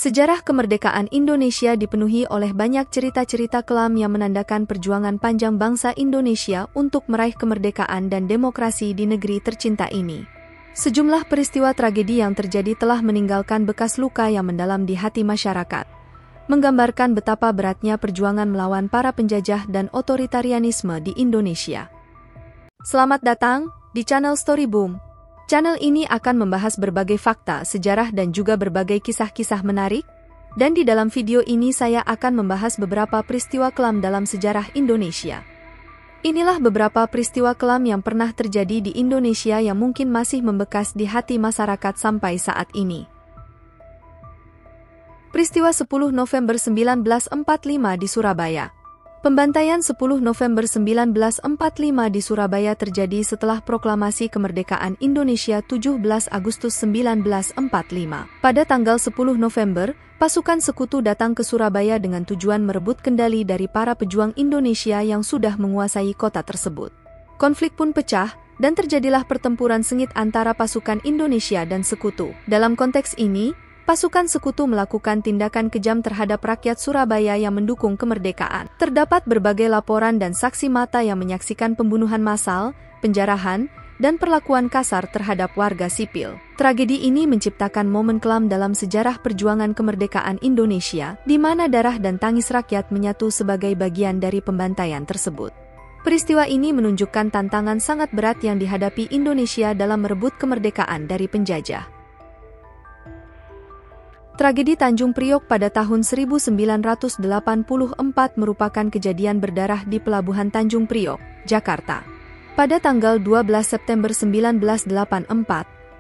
Sejarah kemerdekaan Indonesia dipenuhi oleh banyak cerita-cerita kelam yang menandakan perjuangan panjang bangsa Indonesia untuk meraih kemerdekaan dan demokrasi di negeri tercinta ini. Sejumlah peristiwa tragedi yang terjadi telah meninggalkan bekas luka yang mendalam di hati masyarakat, menggambarkan betapa beratnya perjuangan melawan para penjajah dan otoritarianisme di Indonesia. Selamat datang di channel Story Boom. Channel ini akan membahas berbagai fakta, sejarah dan juga berbagai kisah-kisah menarik, dan di dalam video ini saya akan membahas beberapa peristiwa kelam dalam sejarah Indonesia. Inilah beberapa peristiwa kelam yang pernah terjadi di Indonesia yang mungkin masih membekas di hati masyarakat sampai saat ini. Peristiwa 10 November 1945 di Surabaya. Pembantaian 10 November 1945 di Surabaya terjadi setelah proklamasi kemerdekaan Indonesia 17 Agustus 1945. Pada tanggal 10 November, pasukan sekutu datang ke Surabaya dengan tujuan merebut kendali dari para pejuang Indonesia yang sudah menguasai kota tersebut. Konflik pun pecah, dan terjadilah pertempuran sengit antara pasukan Indonesia dan sekutu. Dalam konteks ini, pasukan sekutu melakukan tindakan kejam terhadap rakyat Surabaya yang mendukung kemerdekaan. Terdapat berbagai laporan dan saksi mata yang menyaksikan pembunuhan massal, penjarahan, dan perlakuan kasar terhadap warga sipil. Tragedi ini menciptakan momen kelam dalam sejarah perjuangan kemerdekaan Indonesia, di mana darah dan tangis rakyat menyatu sebagai bagian dari pembantaian tersebut. Peristiwa ini menunjukkan tantangan sangat berat yang dihadapi Indonesia dalam merebut kemerdekaan dari penjajah. Tragedi Tanjung Priok pada tahun 1984 merupakan kejadian berdarah di Pelabuhan Tanjung Priok, Jakarta. Pada tanggal 12 September 1984,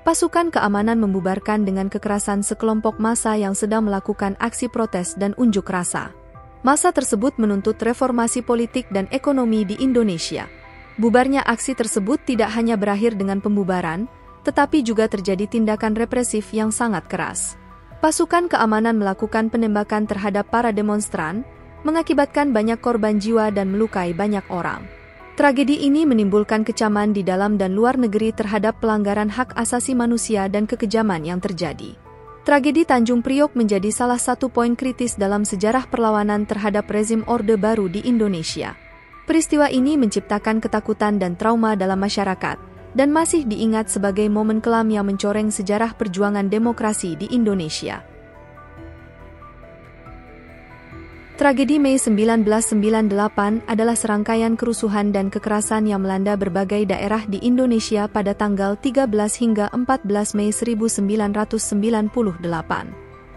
pasukan keamanan membubarkan dengan kekerasan sekelompok massa yang sedang melakukan aksi protes dan unjuk rasa. Massa tersebut menuntut reformasi politik dan ekonomi di Indonesia. Bubarnya aksi tersebut tidak hanya berakhir dengan pembubaran, tetapi juga terjadi tindakan represif yang sangat keras. Pasukan keamanan melakukan penembakan terhadap para demonstran, mengakibatkan banyak korban jiwa dan melukai banyak orang. Tragedi ini menimbulkan kecaman di dalam dan luar negeri terhadap pelanggaran hak asasi manusia dan kekejaman yang terjadi. Tragedi Tanjung Priok menjadi salah satu poin kritis dalam sejarah perlawanan terhadap rezim Orde Baru di Indonesia. Peristiwa ini menciptakan ketakutan dan trauma dalam masyarakat, dan masih diingat sebagai momen kelam yang mencoreng sejarah perjuangan demokrasi di Indonesia. Tragedi Mei 1998 adalah serangkaian kerusuhan dan kekerasan yang melanda berbagai daerah di Indonesia pada tanggal 13 hingga 14 Mei 1998.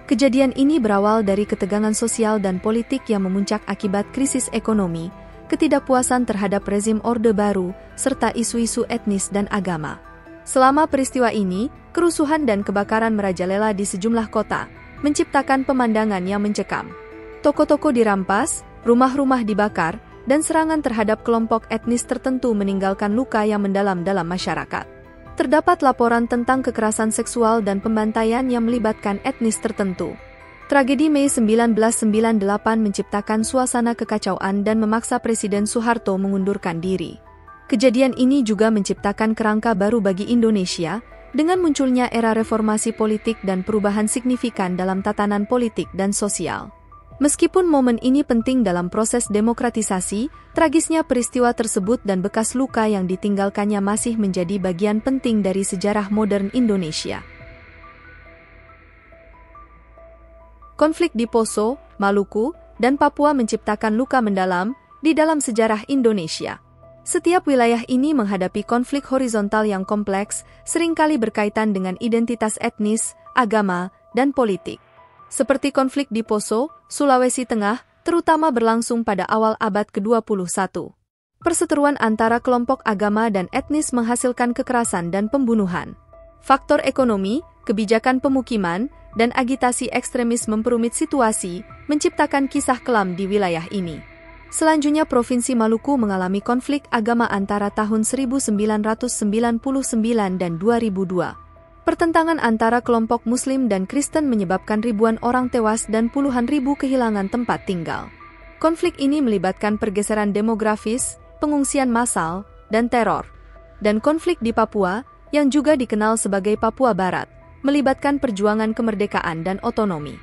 Kejadian ini berawal dari ketegangan sosial dan politik yang memuncak akibat krisis ekonomi, ketidakpuasan terhadap rezim Orde Baru, serta isu-isu etnis dan agama. Selama peristiwa ini, kerusuhan dan kebakaran merajalela di sejumlah kota, menciptakan pemandangan yang mencekam. Toko-toko dirampas, rumah-rumah dibakar, dan serangan terhadap kelompok etnis tertentu meninggalkan luka yang mendalam dalam masyarakat. Terdapat laporan tentang kekerasan seksual dan pembantaian yang melibatkan etnis tertentu. Tragedi Mei 1998 menciptakan suasana kekacauan dan memaksa Presiden Soeharto mengundurkan diri. Kejadian ini juga menciptakan kerangka baru bagi Indonesia, dengan munculnya era reformasi politik dan perubahan signifikan dalam tatanan politik dan sosial. Meskipun momen ini penting dalam proses demokratisasi, tragisnya peristiwa tersebut dan bekas luka yang ditinggalkannya masih menjadi bagian penting dari sejarah modern Indonesia. Konflik di Poso, Maluku, dan Papua menciptakan luka mendalam di dalam sejarah Indonesia. Setiap wilayah ini menghadapi konflik horizontal yang kompleks, seringkali berkaitan dengan identitas etnis, agama, dan politik. Seperti konflik di Poso, Sulawesi Tengah, terutama berlangsung pada awal abad ke-21. Perseteruan antara kelompok agama dan etnis menghasilkan kekerasan dan pembunuhan. Faktor ekonomi, kebijakan pemukiman, dan agitasi ekstremis memperumit situasi, menciptakan kisah kelam di wilayah ini. Selanjutnya Provinsi Maluku mengalami konflik agama antara tahun 1999 dan 2002. Pertentangan antara kelompok Muslim dan Kristen menyebabkan ribuan orang tewas dan puluhan ribu kehilangan tempat tinggal. Konflik ini melibatkan pergeseran demografis, pengungsian massal, dan teror. Dan konflik di Papua, yang juga dikenal sebagai Papua Barat, melibatkan perjuangan kemerdekaan dan otonomi.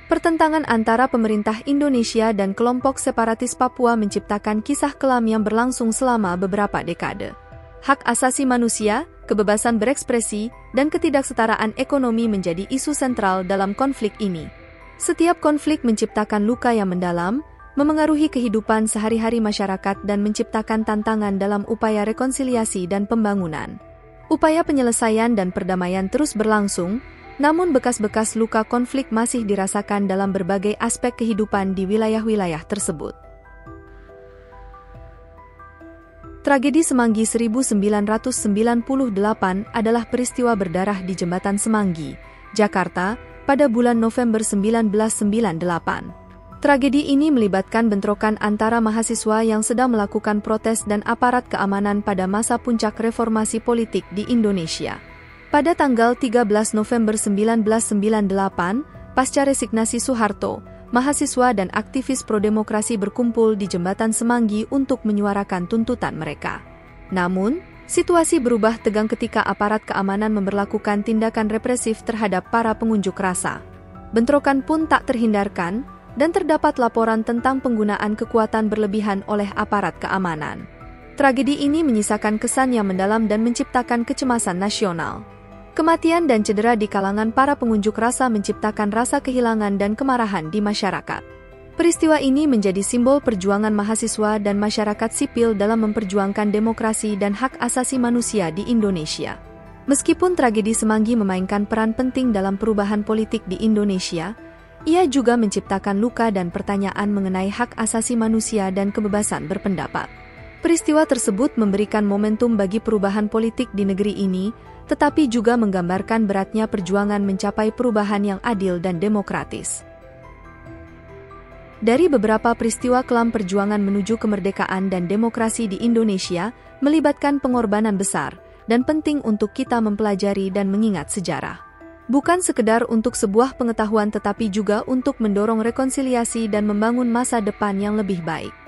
Pertentangan antara pemerintah Indonesia dan kelompok separatis Papua menciptakan kisah kelam yang berlangsung selama beberapa dekade. Hak asasi manusia, kebebasan berekspresi, dan ketidaksetaraan ekonomi menjadi isu sentral dalam konflik ini. Setiap konflik menciptakan luka yang mendalam, memengaruhi kehidupan sehari-hari masyarakat dan menciptakan tantangan dalam upaya rekonsiliasi dan pembangunan. Upaya penyelesaian dan perdamaian terus berlangsung, namun bekas-bekas luka konflik masih dirasakan dalam berbagai aspek kehidupan di wilayah-wilayah tersebut. Tragedi Semanggi 1998 adalah peristiwa berdarah di Jembatan Semanggi, Jakarta, pada bulan November 1998. Tragedi ini melibatkan bentrokan antara mahasiswa yang sedang melakukan protes dan aparat keamanan pada masa puncak reformasi politik di Indonesia. Pada tanggal 13 November 1998, pasca resignasi Soeharto, mahasiswa dan aktivis pro-demokrasi berkumpul di Jembatan Semanggi untuk menyuarakan tuntutan mereka. Namun, situasi berubah tegang ketika aparat keamanan memberlakukan tindakan represif terhadap para pengunjuk rasa. Bentrokan pun tak terhindarkan, dan terdapat laporan tentang penggunaan kekuatan berlebihan oleh aparat keamanan. Tragedi ini menyisakan kesan yang mendalam dan menciptakan kecemasan nasional. Kematian dan cedera di kalangan para pengunjuk rasa menciptakan rasa kehilangan dan kemarahan di masyarakat. Peristiwa ini menjadi simbol perjuangan mahasiswa dan masyarakat sipil dalam memperjuangkan demokrasi dan hak asasi manusia di Indonesia. Meskipun tragedi Semanggi memainkan peran penting dalam perubahan politik di Indonesia, ia juga menciptakan luka dan pertanyaan mengenai hak asasi manusia dan kebebasan berpendapat. Peristiwa tersebut memberikan momentum bagi perubahan politik di negeri ini, tetapi juga menggambarkan beratnya perjuangan mencapai perubahan yang adil dan demokratis. Dari beberapa peristiwa kelam perjuangan menuju kemerdekaan dan demokrasi di Indonesia, melibatkan pengorbanan besar, dan penting untuk kita mempelajari dan mengingat sejarah. Bukan sekedar untuk sebuah pengetahuan tetapi juga untuk mendorong rekonsiliasi dan membangun masa depan yang lebih baik.